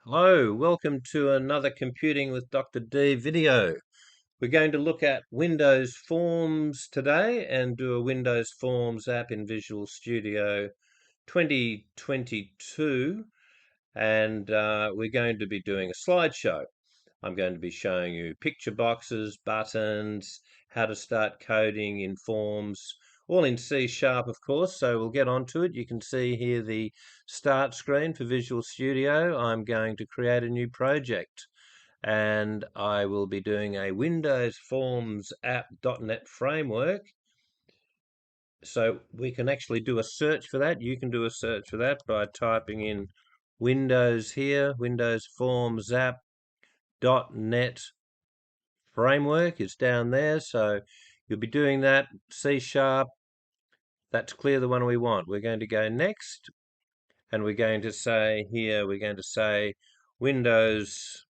Hello, welcome to another Computing with Dr. D video. We're going to look at Windows Forms today and do a Windows Forms app in Visual Studio 2022, and we're going to be doing a slideshow. I'm going to be showing you picture boxes, buttons, how to start coding in Forms, all in C# of course, so we'll get onto it. You can see here the start screen for Visual Studio. I'm going to create a new project and I will be doing a Windows Forms app.NET framework. So we can actually do a search for that. You can do a search for that by typing in Windows here, Windows Forms app.NET framework is down there, so you'll be doing that. C#, that's clear, the one we want. We're going to go next, and we're going to say here, we're going to say Windows,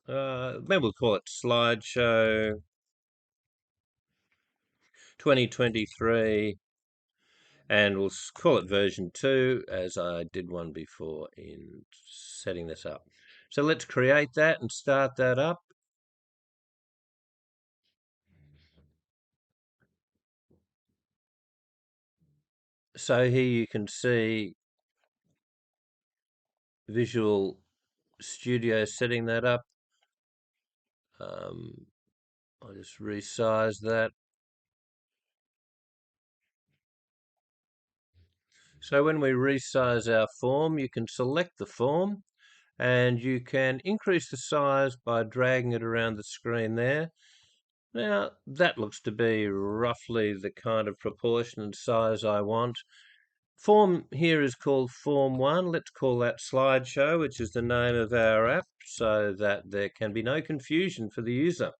maybe we'll call it Slideshow 2023, and we'll call it version 2, as I did one before in setting this up. So let's create that and start that up. So here you can see Visual Studio setting that up. I'll just resize that. So when we resize our form, you can select the form and you can increase the size by dragging it around the screen there. Now that looks to be roughly the kind of proportion and size I want. Form here is called Form 1. Let's call that Slideshow, which is the name of our app, so that there can be no confusion for the user.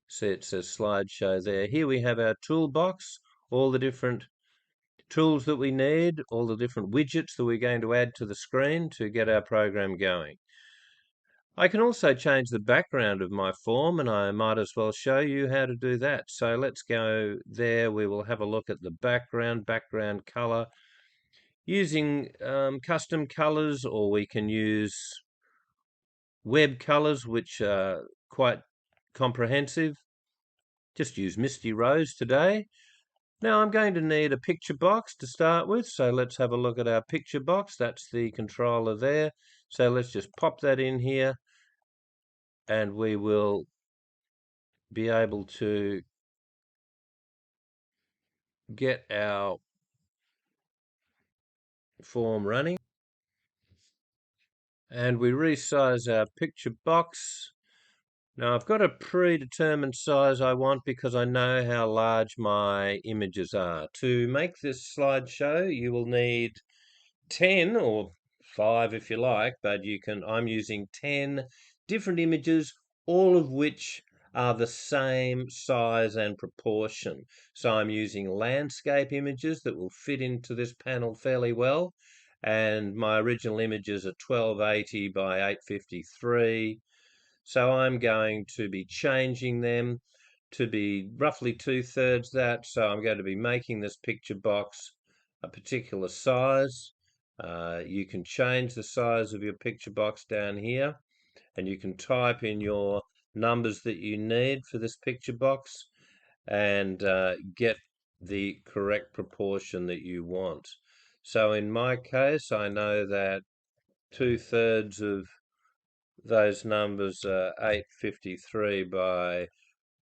See, it says Slideshow there. Here we have our toolbox, all the different tools that we need, all the different widgets that we're going to add to the screen to get our program going. I can also change the background of my form, and I might as well show you how to do that. So let's go there. We will have a look at the background color, using custom colors, or we can use web colors, which are quite comprehensive. Just use Misty Rose today. Now I'm going to need a picture box to start with, so let's have a look at our picture box. That's the controller there. So let's just pop that in here, and we will be able to get our form running. And we resize our picture box. Now I've got a predetermined size I want because I know how large my images are. To make this slideshow, you will need 10 or 5 if you like, but I'm using 10 different images, all of which are the same size and proportion. So I'm using landscape images that will fit into this panel fairly well, and my original images are 1280 by 853. So I'm going to be changing them to be roughly 2/3 that. So I'm going to be making this picture box a particular size. You can change the size of your picture box down here, and you can type in your numbers that you need for this picture box and get the correct proportion that you want. So in my case, I know that 2/3 of those numbers are 853 by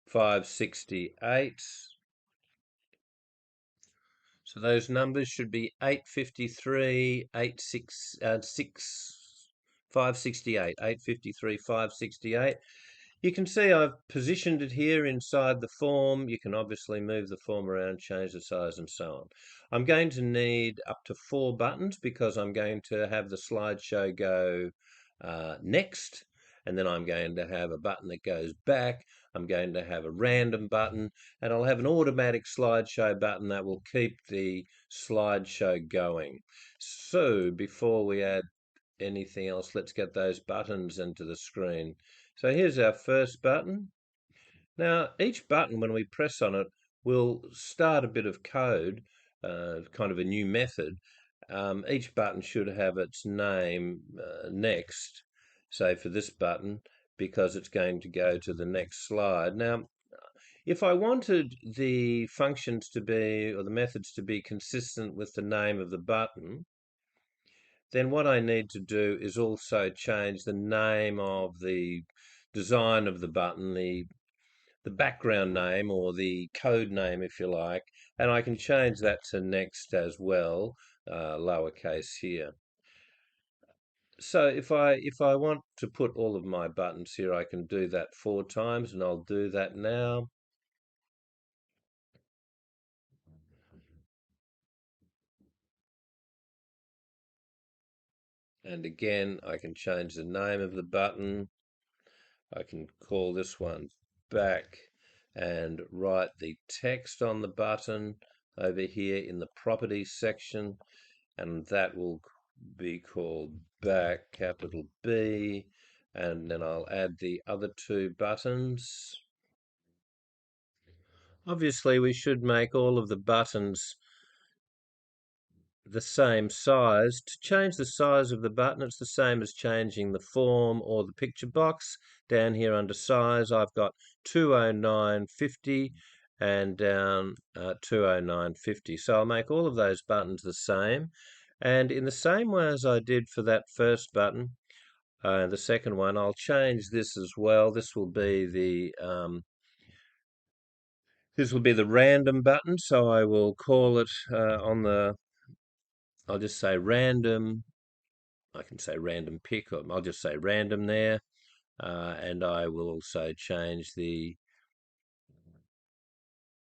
568. So those numbers should be 853, 568, 853, 568. You can see I've positioned it here inside the form. You can obviously move the form around, change the size, and so on. I'm going to need up to 4 buttons because I'm going to have the slideshow go next, and then I'm going to have a button that goes back. I'm going to have a random button, and I'll have an automatic slideshow button that will keep the slideshow going. So before we add anything else, let's get those buttons into the screen. So here's our first button. Now each button, when we press on it, will start a bit of code, kind of a new method. Each button should have its name next. say for this button, because it's going to go to the next slide. Now, if I wanted the functions to be, or the methods to be consistent with the name of the button, then what I need to do is also change the name of the design of the button, the background name or the code name, if you like, and I can change that to next as well, lowercase here. So if I want to put all of my buttons here, I can do that 4 times, and I'll do that now. And again, I can change the name of the button. I can call this one back and write the text on the button over here in the properties section, and that will be called back, capital B, and then I'll add the other 2 buttons. Obviously, we should make all of the buttons the same size. To change the size of the button, it's the same as changing the form or the picture box. Down here under size, I've got 20950 and down 20950. So I'll make all of those buttons the same. And in the same way as I did for that first button, the second one, I'll change this as well. This will be the random button. So I will call it I'll just say random. I can say random pick, or I'll just say random there. And I will also change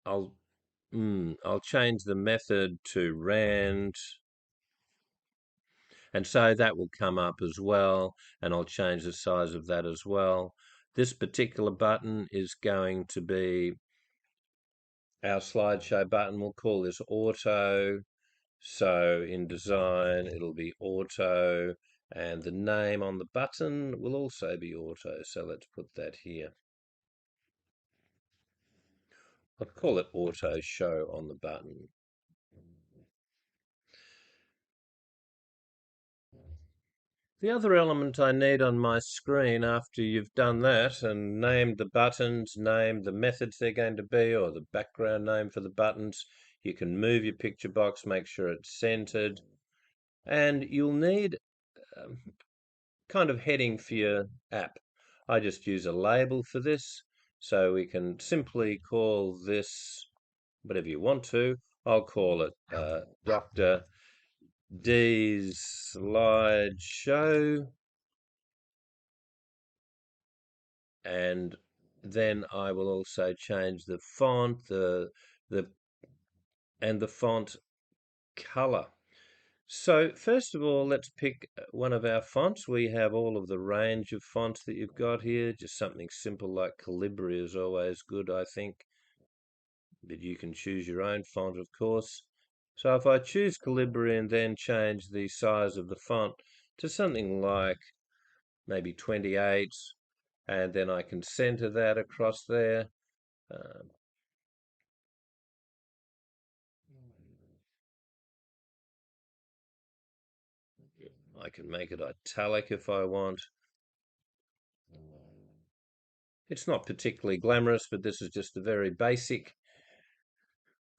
I'll change the method to rand, and so that will come up as well, and I'll change the size of that as well. This particular button is going to be our slideshow button. We'll call this auto. So in design, it'll be auto, and the name on the button will also be auto. So let's put that here. I'll call it auto show on the button. The other element I need on my screen after you've done that and named the buttons, named the methods they're going to be, or the background name for the buttons, you can move your picture box, make sure it's centered, and you'll need kind of heading for your app. I just use a label for this, so we can simply call this whatever you want to. I'll call it Dr. D's Slideshow, and then I will also change the font, the font color. So first of all, let's pick one of our fonts. We have all of the range of fonts that you've got here. Just something simple like Calibri is always good, I think. But you can choose your own font, of course. So if I choose Calibri and then change the size of the font to something like maybe 28, and then I can center that across there. I can make it italic if I want. It's not particularly glamorous, but this is just a very basic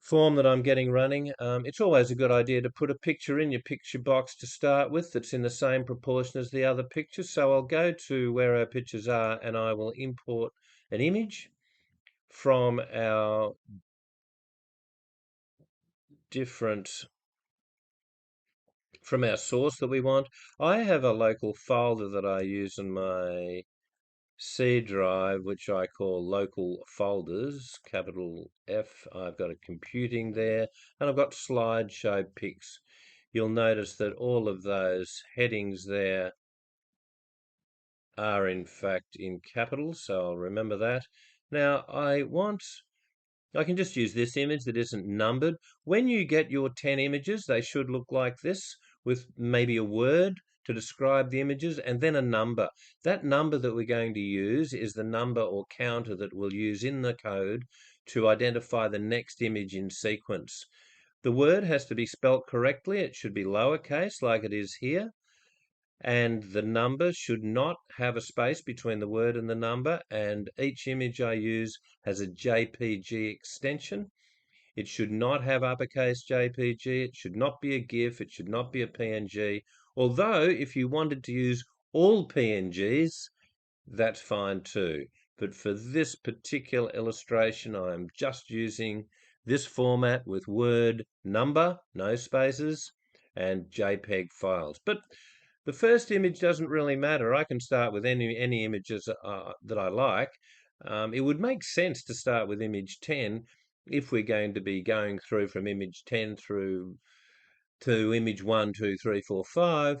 form that I'm getting running. It's always a good idea to put a picture in your picture box to start with that's in the same proportion as the other pictures. So I'll go to where our pictures are and I will import an image from our source that we want. I have a local folder that I use in my C drive, which I call local folders, capital F. I've got a computing there, and I've got slideshow pics. You'll notice that all of those headings there are in fact in capitals, so I'll remember that. Now I can just use this image that isn't numbered. When you get your 10 images, they should look like this, with maybe a word to describe the images and then a number. That number that we're going to use is the number or counter that we'll use in the code to identify the next image in sequence. The word has to be spelt correctly. It should be lowercase like it is here. and the number should not have a space between the word and the number, and each image I use has a JPG extension. It should not have uppercase JPG, it should not be a GIF, it should not be a PNG, although if you wanted to use all PNGs, that's fine too. But for this particular illustration, I'm just using this format with word, number, no spaces, and JPEG files. But the first image doesn't really matter. I can start with any images that I like. It would make sense to start with image 10 if we're going to be going through from image 10 through to image 1, 2, 3, 4, 5.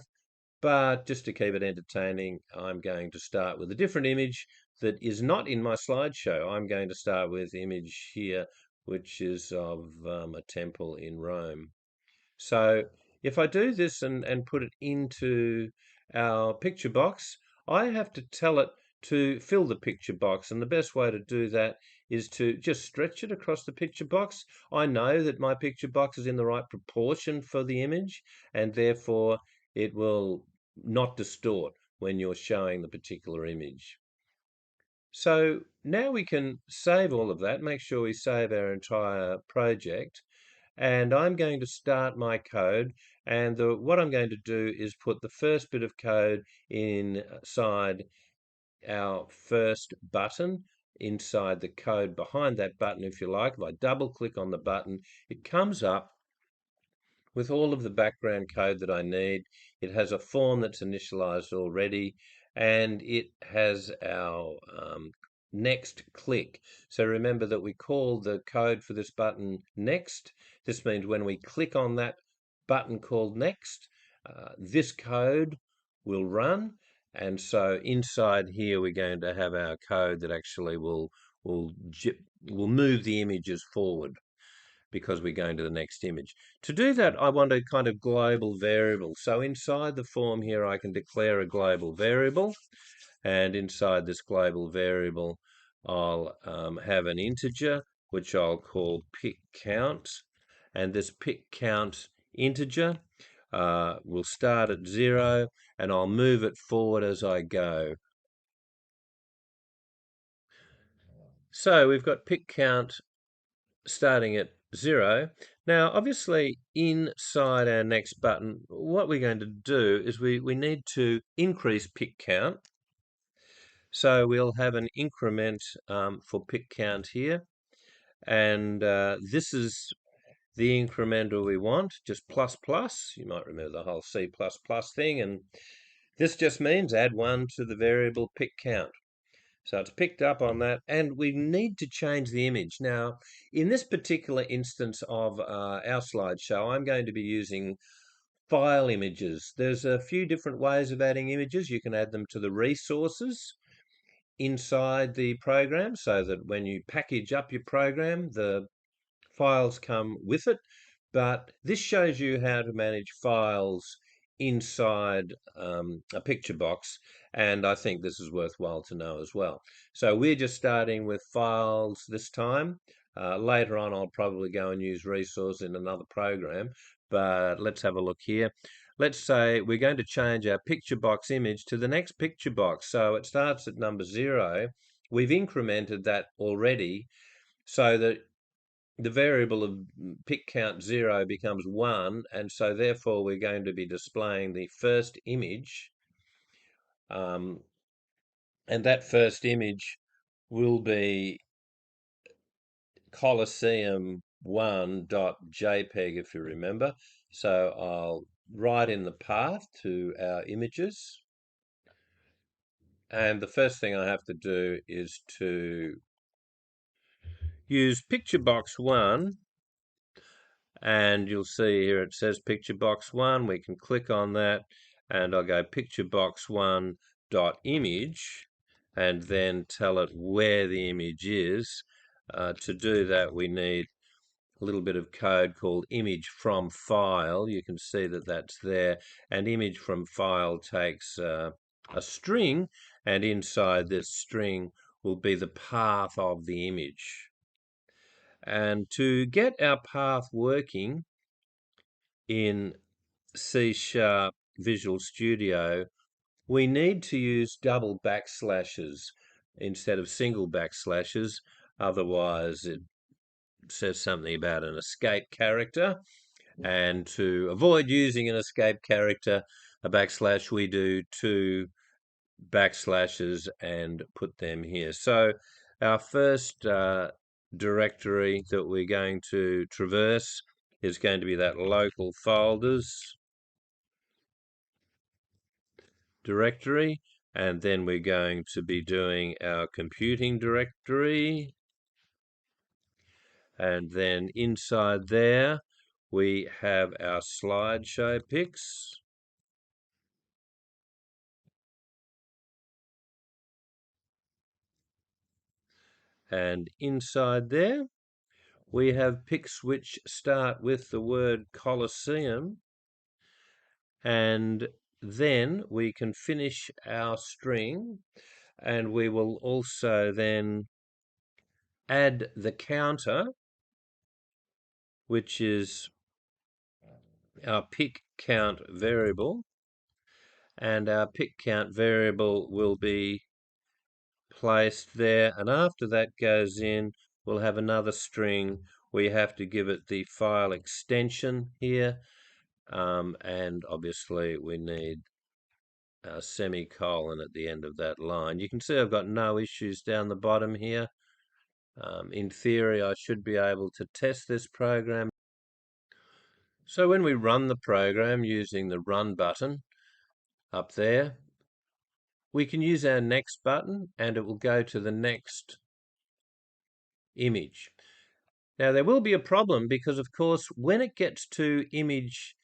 But just to keep it entertaining, I'm going to start with a different image that is not in my slideshow. I'm going to start with image here, which is of a temple in Rome. So if I do this and put it into our picture box, I have to tell it to fill the picture box. And the best way to do that is to just stretch it across the picture box. I know that my picture box is in the right proportion for the image, and therefore it will not distort when you're showing the particular image. So now we can save all of that, make sure we save our entire project, and I'm going to start my code, and what I'm going to do is put the first bit of code inside our first button, inside the code behind that button, if you like. If I double click on the button, it comes up with all of the background code that I need. It has a form that's initialized already, and it has our next click. So remember that we call the code for this button next. This means when we click on that button called next, this code will run. And so inside here, we're going to have our code that actually will move the images forward, because we're going to the next image. To do that, I want a kind of global variable. So inside the form here, I can declare a global variable, and inside this global variable, I'll have an integer, which I'll call pick count, and this pick count integer will start at 0, and I'll move it forward as I go. So we've got pick count starting at 0. Now, obviously, inside our next button, what we're going to do is we need to increase pick count. So we'll have an increment for pick count here. And this is the incremental we want, just plus plus. You might remember the whole C++ thing. And this just means add 1 to the variable pick count. So it's picked up on that, and we need to change the image. Now, in this particular instance of our slideshow, I'm going to be using file images. There's a few different ways of adding images. You can add them to the resources inside the program, so that when you package up your program, the files come with it. But this shows you how to manage files inside a picture box, and I think this is worthwhile to know as well. So we're just starting with files this time. Later on, I'll probably go and use resource in another program, but let's have a look here. Let's say we're going to change our picture box image to the next picture box. So it starts at number 0. We've incremented that already, so that the variable of pick count 0 becomes 1, and so therefore we're going to be displaying the first image, and that first image will be Colosseum1.jpg, if you remember. So I'll write in the path to our images, and the first thing I have to do is to use picture box 1. And you'll see here it says picture box 1. We can click on that, and I'll go picture box 1 dot image, and then tell it where the image is. To do that, we need a little bit of code called image from file. You can see that that's there, and image from file takes a string, and inside this string will be the path of the image. And to get our path working in C# Visual Studio, we need to use double backslashes instead of single backslashes. Otherwise, it says something about an escape character. And to avoid using an escape character, a backslash, we do 2 backslashes and put them here. So our first directory that we're going to traverse is going to be that local folders directory, and then we're going to be doing our computing directory, and then inside there we have our slideshow pics, and inside there we have pics which start with the word Colosseum, and then we can finish our string, and we will also then add the counter, which is our pic count variable, and our pic count variable will be placed there, and after that goes in, we'll have another string. We have to give it the file extension here, and obviously we need a semicolon at the end of that line. You can see I've got no issues down the bottom here. In theory, I should be able to test this program. So when we run the program using the Run button up there, we can use our Next button and it will go to the next image. Now there will be a problem because, of course, when it gets to image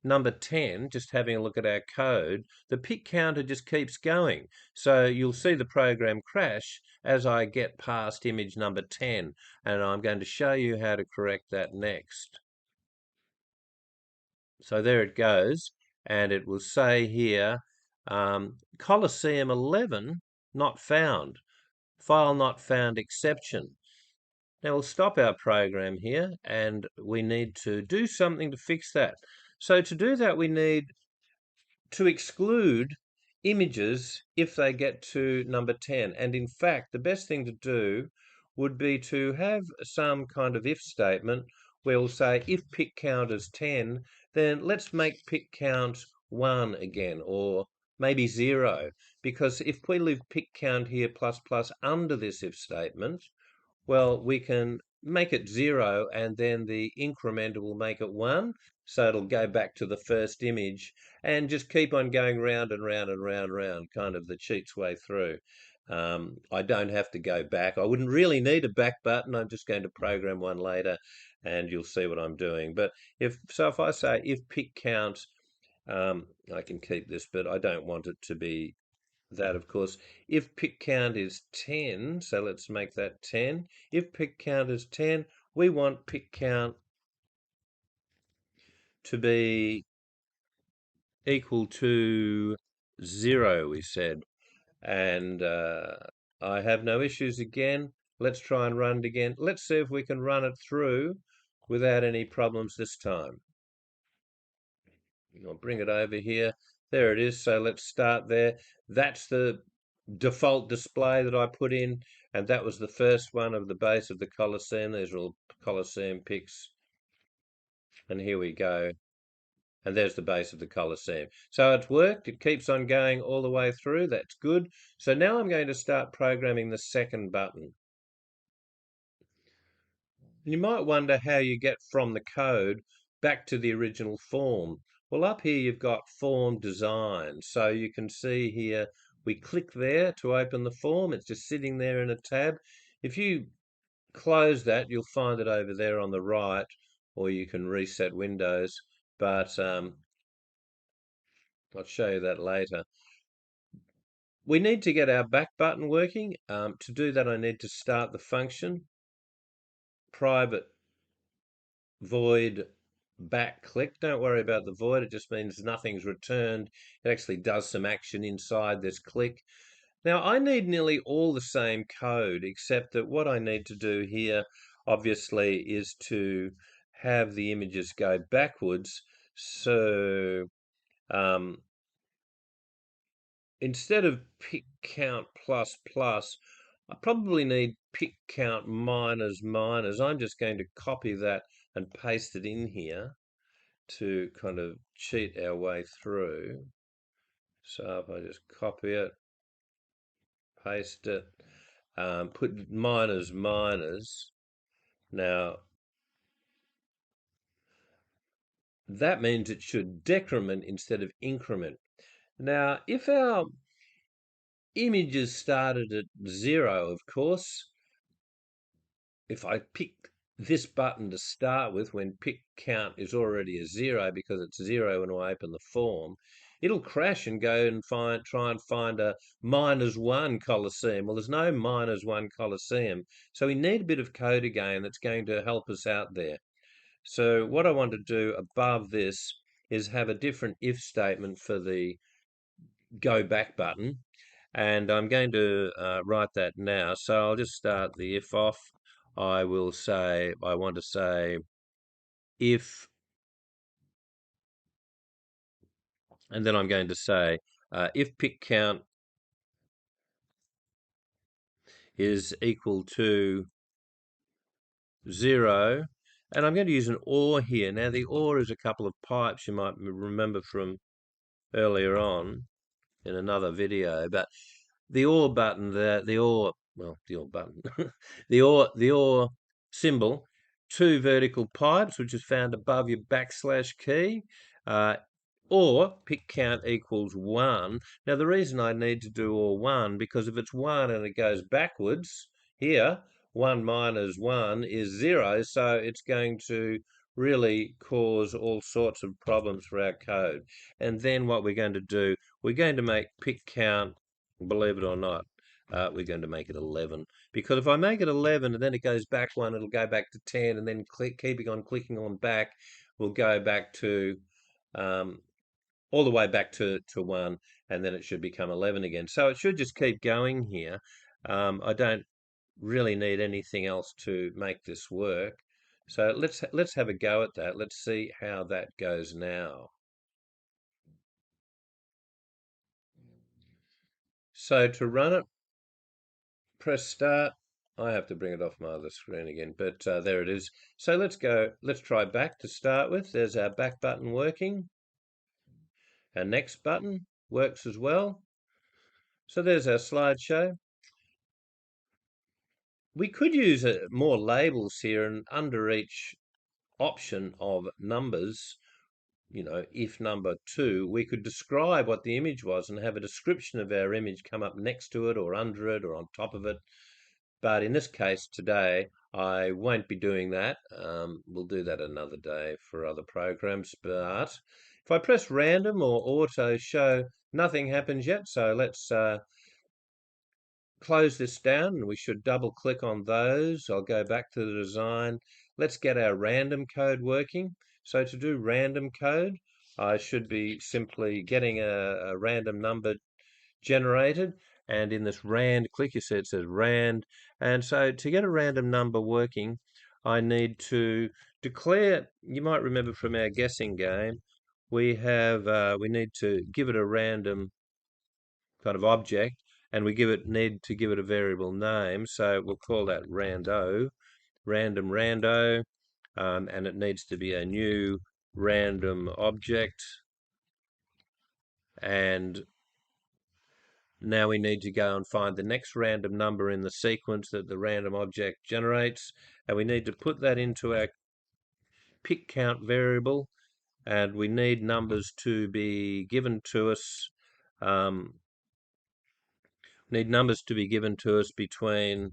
number 10, just having a look at our code, the pic counter just keeps going. So you'll see the program crash as I get past image number 10, and I'm going to show you how to correct that next. So there it goes, and it will say here, Colosseum 11 not found, file not found exception. Now we'll stop our program here, and we need to do something to fix that. So to do that, we need to exclude images if they get to number 10. And in fact, the best thing to do would be to have some kind of if statement where we'll say if pic count is 10, then let's make pic count 1 again, or maybe 0, because if we leave pic count here plus plus under this if statement, well, we can make it 0 and then the incrementer will make it 1. So it'll go back to the first image and just keep on going round and round and round and round, kind of the cheat's way through. I don't have to go back. I wouldn't really need a back button. I'm just going to program one later and you'll see what I'm doing. But if I say if pic count, I can keep this, but I don't want it to be that, of course. If pic count is 10, so let's make that 10. If pic count is 10, we want pic count to be equal to 0, we said. And I have no issues again. Let's try and run it again. Let's see if we can run it through without any problems this time. I'll bring it over here. There it is. So let's start there. That's the default display that I put in, and that was the first one of the base of the Colosseum. These are all Colosseum pics. And here we go. And there's the base of the Colosseum. So it's worked. It keeps on going all the way through. That's good. So now I'm going to start programming the second button. You might wonder how you get from the code back to the original form. Well, up here you've got form design. So you can see here, we click there to open the form. It's just sitting there in a tab. If you close that, you'll find it over there on the right, or you can reset Windows. But I'll show you that later. We need to get our back button working. To do that, I need to start the function private void back click. Don't worry about the void, it just means nothing's returned. It actually does some action inside this click. Now I need nearly all the same code, except that what I need to do here obviously is to have the images go backwards. So instead of pick count plus plus, I probably need pick count minus minus. I'm just going to copy that and paste it in here to kind of cheat our way through. So if I just copy it, paste it, put minus minus. Now that means it should decrement instead of increment. Now if our images started at 0, of course, if I pick this button to start with when pick count is already a 0 because it's 0 when I open the form, it'll crash and go and try and find a -1 Colosseum. Well, there's no -1 Colosseum, so we need a bit of code again that's going to help us out there. So what I want to do above this is have a different if statement for the go back button, and I'm going to write that now. So I'll just start the if off. I will say, I want to say if, and then I'm going to say if pick count is equal to 0, and I'm going to use an OR here. Now the OR is a couple of pipes you might remember from earlier on in another video, but the OR button, the OR button, the OR symbol, 2 vertical pipes, which is found above your / key, or pick count equals 1. Now the reason I need to do OR 1, because if it's 1 and it goes backwards here, 1 minus 1 is 0, so it's going to really cause all sorts of problems for our code. And then what we're going to do, we're going to make pick count, believe it or not, we're going to make it 11. Because if I make it 11 and then it goes back 1, it'll go back to 10, and then keeping on clicking on back, we'll go back to all the way back to 1, and then it should become 11 again. So it should just keep going here. I don't really need anything else to make this work. So let's have a go at that. Let's see how that goes now. So to run it, press start. I have to bring it off my other screen again, but there it is. So let's try back to start with. There's our back button working. Our next button works as well. So there's our slideshow. We could use more labels here, and under each option of numbers, if number 2, we could describe what the image was and have a description of our image come up next to it or under it or on top of it. But in this case today, I won't be doing that. We'll do that another day for other programs. But if I press random or auto show, nothing happens yet. So let's close this down, and we should double click on those. I'll go back to the design. Let's get our random code working. So to do random code, I should be simply getting a random number generated, and in this rand, click, you see it says rand. And so to get a random number working, I need to declare, you might remember from our guessing game, we need to give it a random kind of object, and we need to give it a variable name. So we'll call that random rando, and it needs to be a new random object. And now we need to go and find the next random number in the sequence that the random object generates, and we need to put that into our pick count variable, and we need numbers to be given to us. Need numbers to be given to us between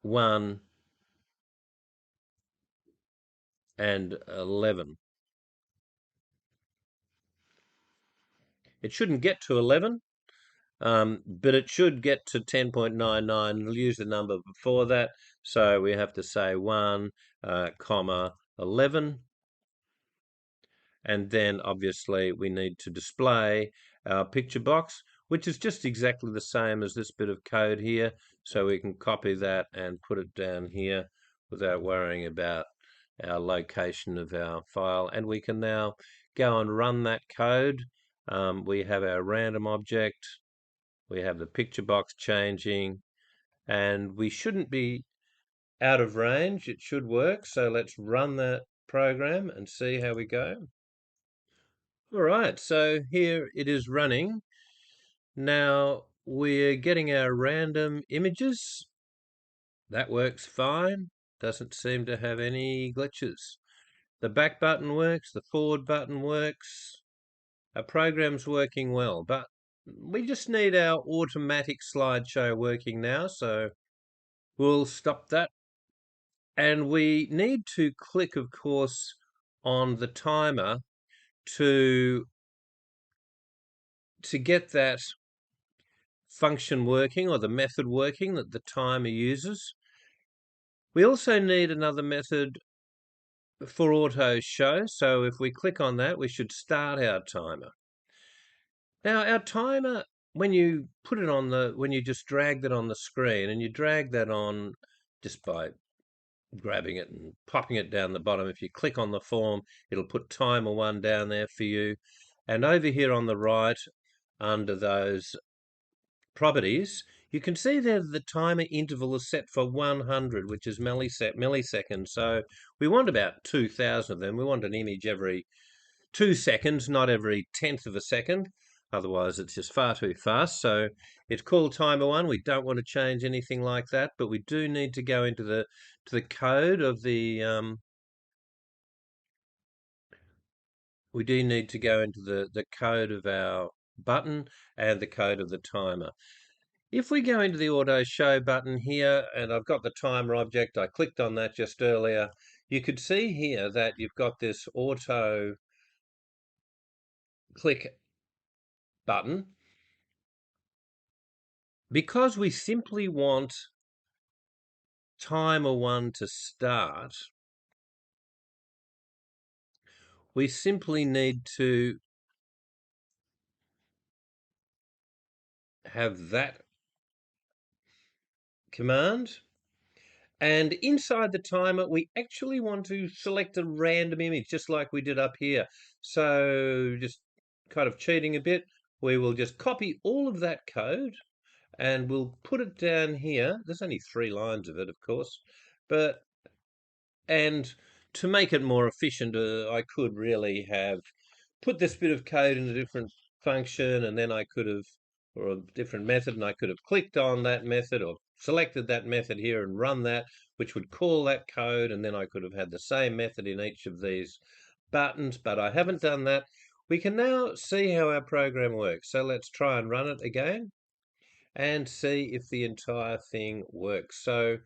1 and 11. It shouldn't get to 11, but it should get to 10.99. It'll use the number before that, so we have to say 1, comma 11. And then obviously we need to display our picture box, which is just exactly the same as this bit of code here. So we can copy that and put it down here without worrying about our location of our file, and we can now go and run that code. We have our random object, we have the picture box changing, and we shouldn't be out of range. It should work. So let's run that program and see how we go. All right, so here it is running. Now we're getting our random images. That works fine. Doesn't seem to have any glitches. The back button works, the forward button works. Our program's working well, but we just need our automatic slideshow working now, so we'll stop that. And we need to click, of course, on the timer to get that function working, or the method working that the timer uses. We also need another method for auto show. So if we click on that, we should start our timer. Now our timer, when you put it on when you just drag that on the screen, and you drag that on just by grabbing it and popping it down the bottom. If you click on the form, it'll put timer 1 down there for you. And over here on the right, under those properties, you can see there the timer interval is set for 100, which is milliseconds. So we want about 2,000 of them. We want an image every 2 seconds, not every 1/10 of a second. Otherwise, it's just far too fast. So it's called timer 1. We don't want to change anything like that, but we do need to go into the code of the we do need to go into the code of our button and the code of the timer. If we go into the auto show button here, and I've got the timer object, I clicked on that just earlier, you could see here that you've got this auto click button. Because we simply want timer 1 to start, we simply need to have that command. And inside the timer, we actually want to select a random image, just like we did up here. So just kind of cheating a bit, we will just copy all of that code and we'll put it down here. There's only 3 lines of it, of course, and to make it more efficient, I could really have put this bit of code in a different function, and then I could have, or a different method, and I could have clicked on that method or selected that method here and run that, which would call that code, and then I could have had the same method in each of these buttons, but I haven't done that. We can now see how our program works. So let's try and run it again and see if the entire thing works. So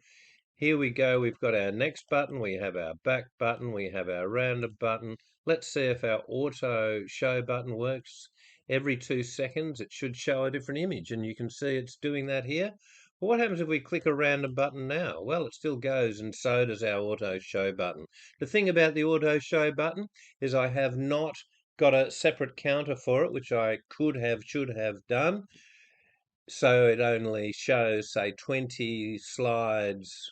here we go. We've got our next button, we have our back button, we have our random button. Let's see if our auto show button works. Every 2 seconds it should show a different image, and you can see it's doing that here. But what happens if we click a random button now? Well, it still goes, and so does our auto show button. The thing about the auto show button is I have not got a separate counter for it, which I should have done. So it only shows, say, 20 slides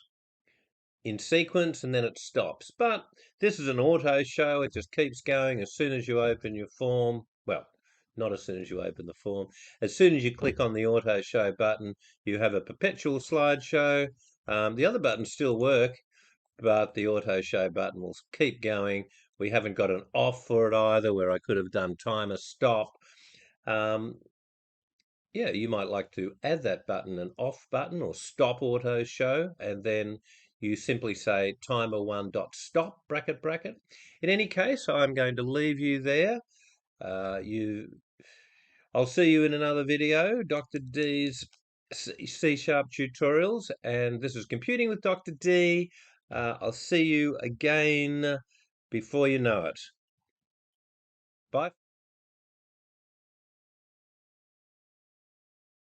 in sequence, and then it stops. But this is an auto show. It just keeps going as soon as you open your form. Well, not as soon as you open the form. As soon as you click on the auto show button, you have a perpetual slideshow. The other buttons still work, but the auto show button will keep going. We haven't got an off for it either, where I could have done timer stop. Yeah, you might like to add that button, an off button, or stop auto show, and then you simply say timer 1 dot stop bracket bracket. In any case, I'm going to leave you there. I'll see you in another video, Dr. D's C# tutorials, and this is Computing with Dr. D. I'll see you again before you know it. Bye.